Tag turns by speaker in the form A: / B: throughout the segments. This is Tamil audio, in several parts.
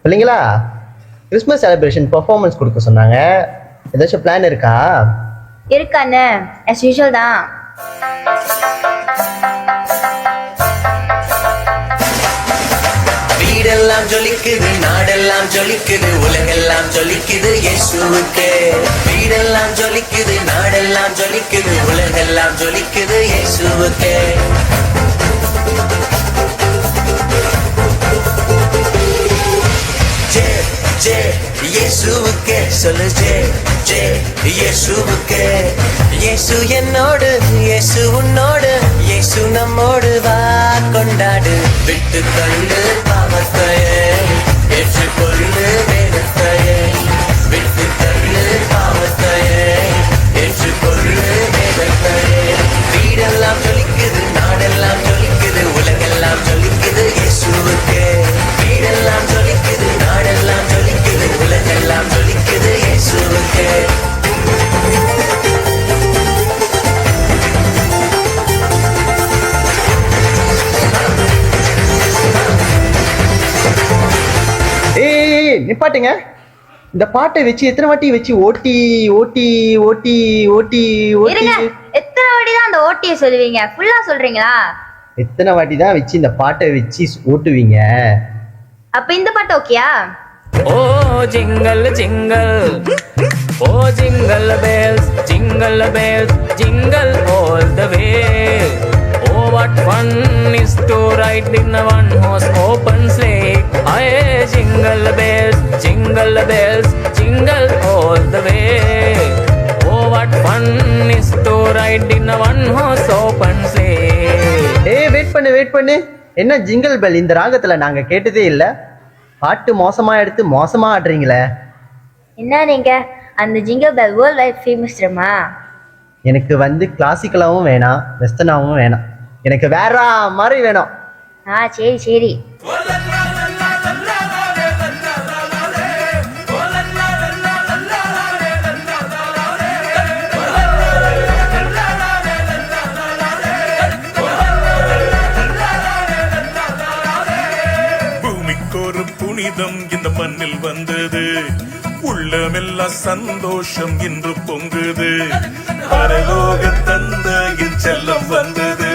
A: பிள்ளைங்களா, கிறிஸ்மஸ் செலிப்ரேஷன் பெர்ஃபார்மன்ஸ் கொடுக்க சொன்னாங்க. ஏதாச்சும் பிளான் இருக்கா?
B: இருக்காண்ணே, as usual தான்.
C: வீடெல்லாம் ஜொலிக்குது, நாடெல்லாம் ஜொலிக்குது, உலகெல்லாம் ஜொலிக்குது இயேசுவுக்கே. வீடெல்லாம் ஜொலிக்குது, நாடெல்லாம் ஜொலிக்குது, உலகெல்லாம் ஜொலிக்குது இயேசுவுக்கே. ஜே ஜே இயேசுவுக்கே, சொல்லு ஜே ஜே இயேசுவுக்கே. இயேசு என்னோடு, இயேசு உன்னோடு, இயேசு நம்மோடு, வா கொண்டாடு. விட்டு தள்ளு பாவத்தையே, ஏற்றுக்கொள்ளு வேதத்தையே. விட்டு தள்ளு பாவத்தையே, ஏற்றுக்கொள்ளு வேதத்தையே. வீடெல்லாம் ஜொலிக்குது, நாடெல்லாம் ஜொலிக்குது, உலகெல்லாம் ஜொலிக்குது இயேசுவுக்கே. வீடெல்லாம் ஜொலிக்குது, நாடெல்லாம் ஜொலிக்குது, உலகெல்லாம் ஜொலிக்குது இயேசுவுக்கே.
A: நிப்பாட்டுங்க. இந்த பாட்டை வச்சு எத்தனை வாட்டி வச்சு ஓட்டி ஓட்டி ஓட்டி ஓட்டி ஓட்டி
B: இருங்க, எத்தனை வாட்டி தான் அந்த ஓட்டியை சொல்லுவீங்க? ஃபுல்லா சொல்றீங்களா?
A: எத்தனை வாட்டி தான் வச்சு இந்த பாட்டை வச்சு ஓட்டுவீங்க?
B: அப்ப இந்த பாட்டு ஓகேயா?
D: Oh jingle jingle, oh jingle bells, jingle bells, jingle all the way. Oh, what fun is to ride in a one-horse open sleigh. Aye, jingle bells, jingle all the way. Oh, what fun is to ride in a one-horse open sleigh.
A: Wait பண்ணு. என்ன ஜிங்கல் பெல் இந்த ராகத்துல நாங்க கேட்டதே இல்ல. பாட்டு மோசமா எடுத்து மோசமா ஆடுறீங்களே.
B: என்ன நீங்க, அந்த jingle bell world wide famous தெரியுமா?
A: எனக்கு கிளாசிக்கலாவும் வேணாம், வெஸ்டர்னாவும் வேணாம், எனக்கு வேற மாதிரி வேணும்.
B: சரி.
E: பூமிக்கொரு புனிதம் இந்த மண்ணில் வந்தது, உள்ளமெல்லாம் சந்தோஷம் இன்று பொங்குது. பரலோக தந்தையின் செல்லம் வந்தது,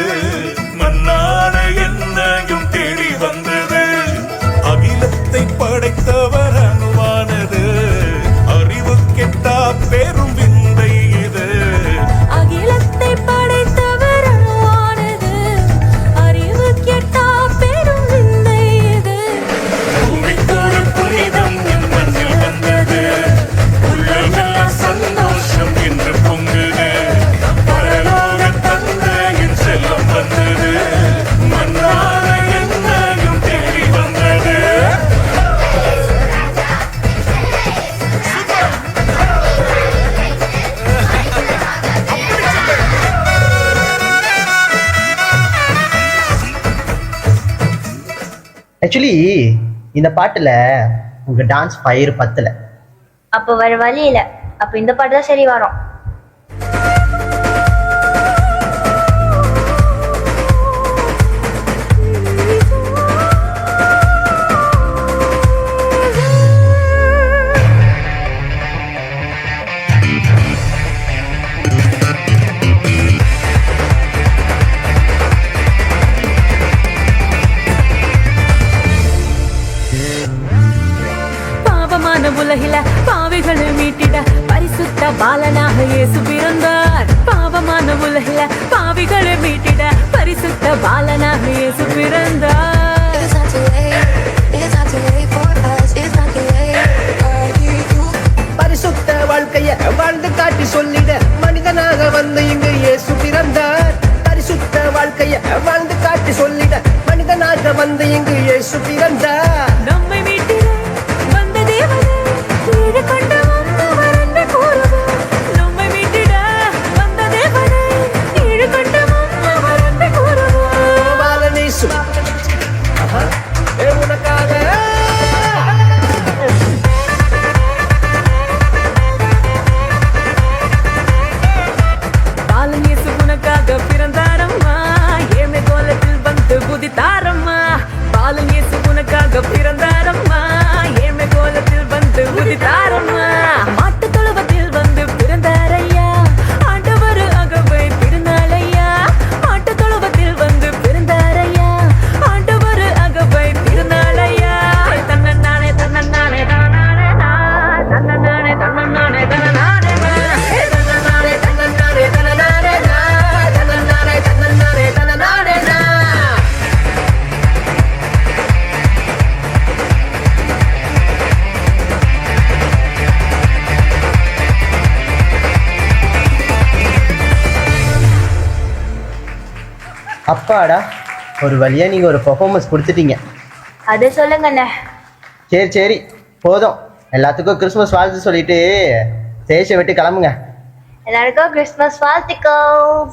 E: மண்ணான என்னையும் தேடி வந்தது. அகிலத்தை படைத்தவர் அணுவானது, அறிவு கெட்டா பெரும் விந்தை இது.
F: அகிலத்தை படைத்தவர் அணுவானது, அறிவு கெட்டா பெரும் விந்தை இது.
E: பூமிக்கொரு புனிதம் இந்த மண்ணில் வந்தது, உள்ளமெல்லாம் சந்தோஷம் இன்று பொங்குது. பரலோக தந்தையின் செல்லம் வந்தது, மண்ணான என்னையும் தேடி வந்தது.
A: ஆக்சுவலி இந்த பாட்டுல உங்க டான்ஸ் ஃபயர் பத்தல.
B: அப்ப வேற வழி இல்ல, அப்ப இந்த பாட்டு தான் சரி வரும்.
F: பாவமான உலகில பாவிகளை மீட்டிட பரிசுத்த பாலனாக இயேசு பிறந்தார். பாவமான உலகில பாவிகளை மீட்டிட பரிசுத்த பாலனாக இயேசு பிறந்தார்.
G: பரிசுத்த வாழ்க்கைய வாழ்ந்து காட்டி சொல்லிட மனிதனாக வந்து இங்கு இயேசு பிறந்தார். பரிசுத்த வாழ்க்கைய வாழ்ந்து காட்டி சொல்லிட மனிதனாக வந்து இங்கு இயேசு பிறந்தார்.
F: நம்மை மீட்டிட வந்த தேவனே, ஈடு கொண்டு வந்தவர் என்று கூறுவோம். நம்மை மீட்டிட வந்த தேவனே, ஈடு கொண்டு வந்தவர் என்று கூறுவோம்.
G: பாலனேசு உனக்காக
A: அப்பாடா, ஒரு வழியா நீங்க ஒரு பெர்ஃபார்மன்ஸ் கொடுத்துட்டீங்க.
B: அது சொல்லுங்கண்ணே.
A: சரி சரி, போதும். எல்லாத்துக்கும் கிறிஸ்மஸ் வாழ்த்து சொல்லிட்டு ஸ்டேஷை விட்டு கிளம்புங்க.
B: எல்லாருக்கும் கிறிஸ்மஸ் வாழ்த்துக்கள்.